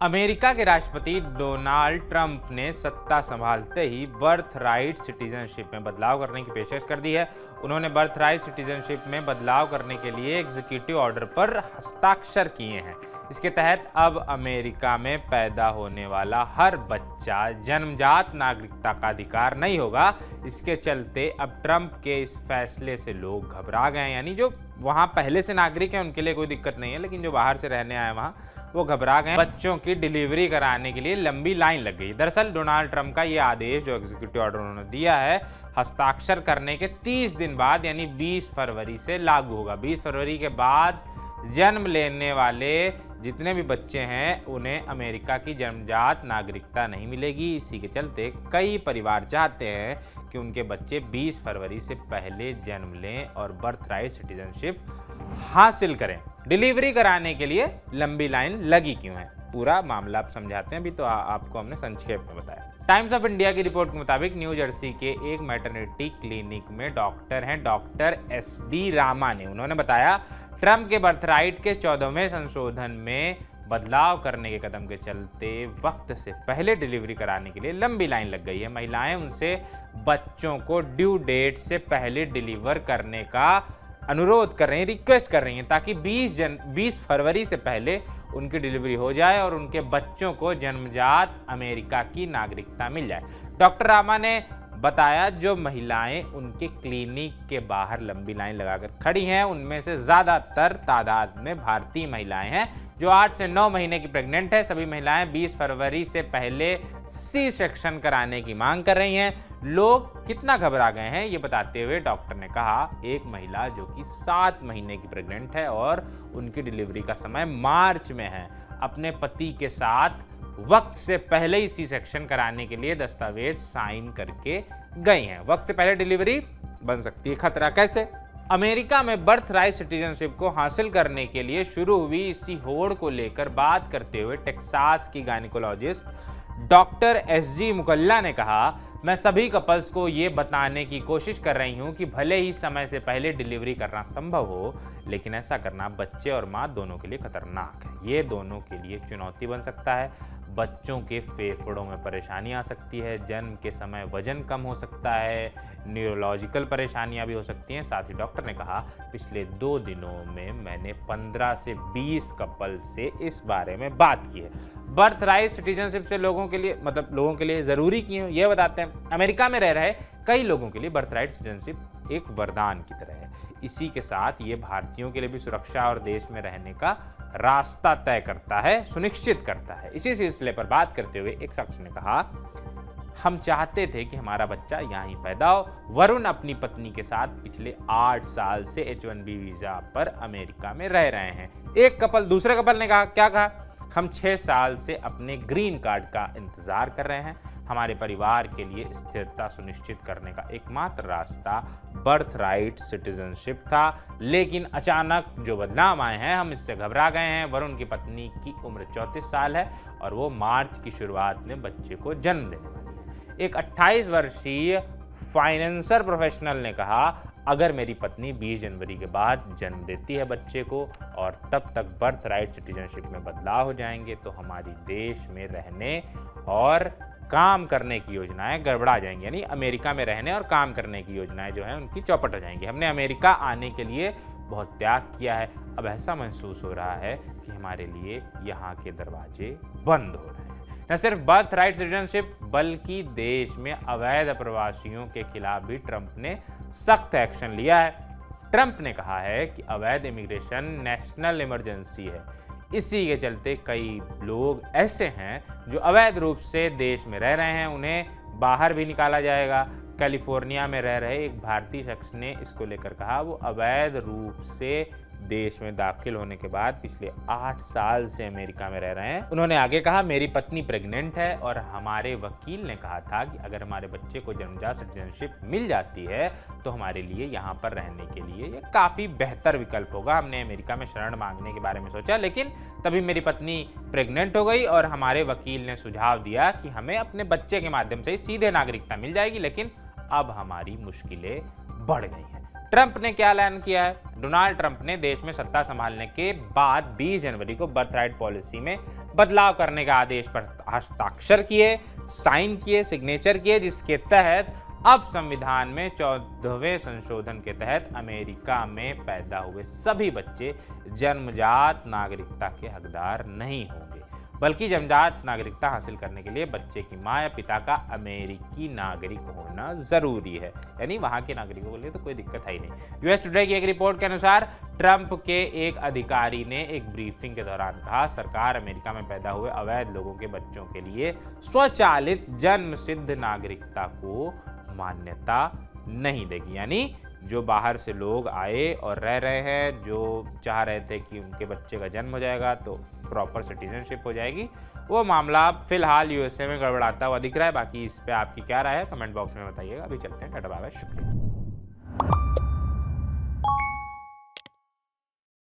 America के राष्ट्रपति Donald Trump ने सत्ता संभालते ही बर्थ राइट सिटीजनशिप में बदलाव करने की पेशकश कर दी है। उन्होंने बर्थ राइट सिटीजनशिप में बदलाव करने के लिए एग्जीक्यूटिव ऑर्डर पर हस्ताक्षर किए हैं। इसके तहत अब अमेरिका में पैदा होने वाला हर बच्चा जन्मजात नागरिकता का अधिकार नहीं होगा। इसके चलते अब ट्रंप के इस फैसले से लोग घबरा गए हैं। यानी जो वहाँ पहले से नागरिक हैं उनके लिए कोई दिक्कत नहीं है, लेकिन जो बाहर से रहने आए वहाँ वो घबरा गए। बच्चों की डिलीवरी कराने के लिए लंबी लाइन लग गई। दरअसल डोनाल्ड ट्रंप का ये आदेश, जो एग्जीक्यूटिव ऑर्डर उन्होंने दिया है, हस्ताक्षर करने के 30 दिन बाद यानी 20 फरवरी से लागू होगा। 20 फरवरी के बाद जन्म लेने वाले जितने भी बच्चे हैं उन्हें अमेरिका की जन्मजात नागरिकता नहीं मिलेगी। इसी के चलते कई परिवार चाहते हैं कि उनके बच्चे 20 फरवरी से पहले जन्म लें और बर्थ राइट सिटीजनशिप हासिल करें। डिलीवरी कराने के लिए लंबी लाइन लगी क्यों है, पूरा मामला आप समझाते हैं। अभी तो आपको हमने संक्षेप में बताया। टाइम्स ऑफ इंडिया की रिपोर्ट के मुताबिक न्यू जर्सी के एक मैटरनिटी क्लिनिक में डॉक्टर हैं, डॉक्टर SD रामा ने। उन्होंने बताया ट्रंप के बर्थराइट के 14वें संशोधन में बदलाव करने के कदम के चलते वक्त से पहले डिलीवरी कराने के लिए लंबी लाइन लग गई है। महिलाएं उनसे बच्चों को ड्यू डेट से पहले डिलीवर करने का अनुरोध कर रही हैं, रिक्वेस्ट कर रही हैं, ताकि 20 फरवरी से पहले उनकी डिलीवरी हो जाए और उनके बच्चों को जन्मजात अमेरिका की नागरिकता मिल जाए। डॉक्टर रामा ने बताया जो महिलाएं उनके क्लिनिक के बाहर लंबी लाइन लगाकर खड़ी हैं उनमें से ज़्यादातर तादाद में भारतीय महिलाएं हैं जो 8 से 9 महीने की प्रेग्नेंट है। सभी महिलाएं 20 फरवरी से पहले सी सेक्शन कराने की मांग कर रही हैं। लोग कितना घबरा गए हैं ये बताते हुए डॉक्टर ने कहा, एक महिला जो कि 7 महीने की प्रेग्नेंट है और उनकी डिलीवरी का समय मार्च में है, अपने पति के साथ वक्त से पहले ही सी सेक्शन कराने के लिए दस्तावेज साइन करके गई हैं। वक्त से पहले डिलीवरी बन सकती है खतरा। कैसे? अमेरिका में बर्थ राइट सिटीजनशिप को हासिल करने के लिए शुरू हुई इसी होड़ को लेकर बात करते हुए टेक्सास की गायनिकोलॉजिस्ट डॉक्टर SG मुकल्ला ने कहा, मैं सभी कपल्स को ये बताने की कोशिश कर रही हूँ कि भले ही समय से पहले डिलीवरी करना संभव हो, लेकिन ऐसा करना बच्चे और माँ दोनों के लिए खतरनाक है। ये दोनों के लिए चुनौती बन सकता है। बच्चों के फेफड़ों में परेशानी आ सकती है, जन्म के समय वजन कम हो सकता है, न्यूरोलॉजिकल परेशानियां भी हो सकती हैं। साथ ही डॉक्टर ने कहा, पिछले 2 दिनों में मैंने 15 से 20 कपल से इस बारे में बात की है। बर्थ राइट सिटीजनशिप से लोगों के लिए ज़रूरी क्यों ये बताते हैं। अमेरिका में रह रहे कई लोगों के लिए बर्थ राइट सिटीजनशिप एक वरदान की तरह है। इसी के साथ ये भारतीयों के लिए भी सुरक्षा और देश में रहने का रास्ता तय करता है, सुनिश्चित करता है। इसी सिलसिले पर बात करते हुए एक शख्स ने कहा, हम चाहते थे कि हमारा बच्चा यहाँ ही पैदा हो। वरुण अपनी पत्नी के साथ पिछले 8 साल से H1B वीजा पर अमेरिका में रह रहे हैं। दूसरे कपल ने कहा, क्या कहा? हम 6 साल से अपने ग्रीन कार्ड का इंतजार कर रहे हैं। हमारे परिवार के लिए स्थिरता सुनिश्चित करने का एकमात्र रास्ता बर्थ राइट सिटीजनशिप था, लेकिन अचानक जो बदलाव आए हैं हम इससे घबरा गए हैं। वरुण की पत्नी की उम्र 34 साल है और वो मार्च की शुरुआत में बच्चे को जन्म देने वाली है। एक 28 वर्षीय फाइनेंसर प्रोफेशनल ने कहा, अगर मेरी पत्नी 20 जनवरी के बाद जन्म देती है बच्चे को और तब तक बर्थ राइट सिटीजनशिप में बदलाव हो जाएंगे तो हमारी देश में रहने और काम करने की योजनाएं गड़बड़ा जाएंगी। यानी अमेरिका में रहने और काम करने की योजनाएं जो हैं उनकी चौपट हो जाएंगी। हमने अमेरिका आने के लिए बहुत त्याग किया है, अब ऐसा महसूस हो रहा है कि हमारे लिए यहाँ के दरवाजे बंद हो रहे हैं। न सिर्फ बर्थ राइट सिटीजनशिप बल्कि देश में अवैध प्रवासियों के खिलाफ भी ट्रंप ने सख्त एक्शन लिया है। ट्रंप ने कहा है कि अवैध इमिग्रेशन नेशनल इमरजेंसी है। इसी के चलते कई लोग ऐसे हैं जो अवैध रूप से देश में रह रहे हैं, उन्हें बाहर भी निकाला जाएगा। कैलिफोर्निया में रह रहे एक भारतीय शख्स ने इसको लेकर कहा, वो अवैध रूप से देश में दाखिल होने के बाद पिछले 8 साल से अमेरिका में रह रहे हैं। उन्होंने आगे कहा, मेरी पत्नी प्रेग्नेंट है और हमारे वकील ने कहा था कि अगर हमारे बच्चे को जन्मजात सिटीजनशिप मिल जाती है तो हमारे लिए यहाँ पर रहने के लिए ये काफ़ी बेहतर विकल्प होगा। हमने अमेरिका में शरण मांगने के बारे में सोचा, लेकिन तभी मेरी पत्नी प्रेग्नेंट हो गई और हमारे वकील ने सुझाव दिया कि हमें अपने बच्चे के माध्यम से ही सीधे नागरिकता मिल जाएगी, लेकिन अब हमारी मुश्किलें बढ़ गई हैं। ट्रंप ने क्या ऐलान किया है? डोनाल्ड ट्रंप ने देश में सत्ता संभालने के बाद 20 जनवरी को बर्थराइट पॉलिसी में बदलाव करने का आदेश पर हस्ताक्षर किए, साइन किए, सिग्नेचर किए, जिसके तहत अब संविधान में 14वें संशोधन के तहत अमेरिका में पैदा हुए सभी बच्चे जन्मजात नागरिकता के हकदार नहीं होंगे, बल्कि जन्मजात नागरिकता हासिल करने के लिए बच्चे की मां या पिता का अमेरिकी नागरिक होना जरूरी है। यानी वहां के नागरिकों के लिए तो कोई दिक्कत है ही नहीं। यूएस टुडे की एक रिपोर्ट के अनुसार ट्रंप के एक अधिकारी ने एक ब्रीफिंग के दौरान कहा, सरकार अमेरिका में पैदा हुए अवैध लोगों के बच्चों के लिए स्वचालित जन्म सिद्ध नागरिकता को मान्यता नहीं देगी। यानी जो बाहर से लोग आए और रह रहे हैं, जो चाह रहे थे कि उनके बच्चे का जन्म हो जाएगा तो प्रॉपर सिटीजनशिप हो जाएगी, वो मामला फिलहाल यूएसए में गड़बड़ाता हुआ दिख रहा है। बाकी इस पे आपकी क्या राय है कमेंट बॉक्स में बताइएगा। अभी चलते हैं, टाटा बाय बाय, शुक्रिया।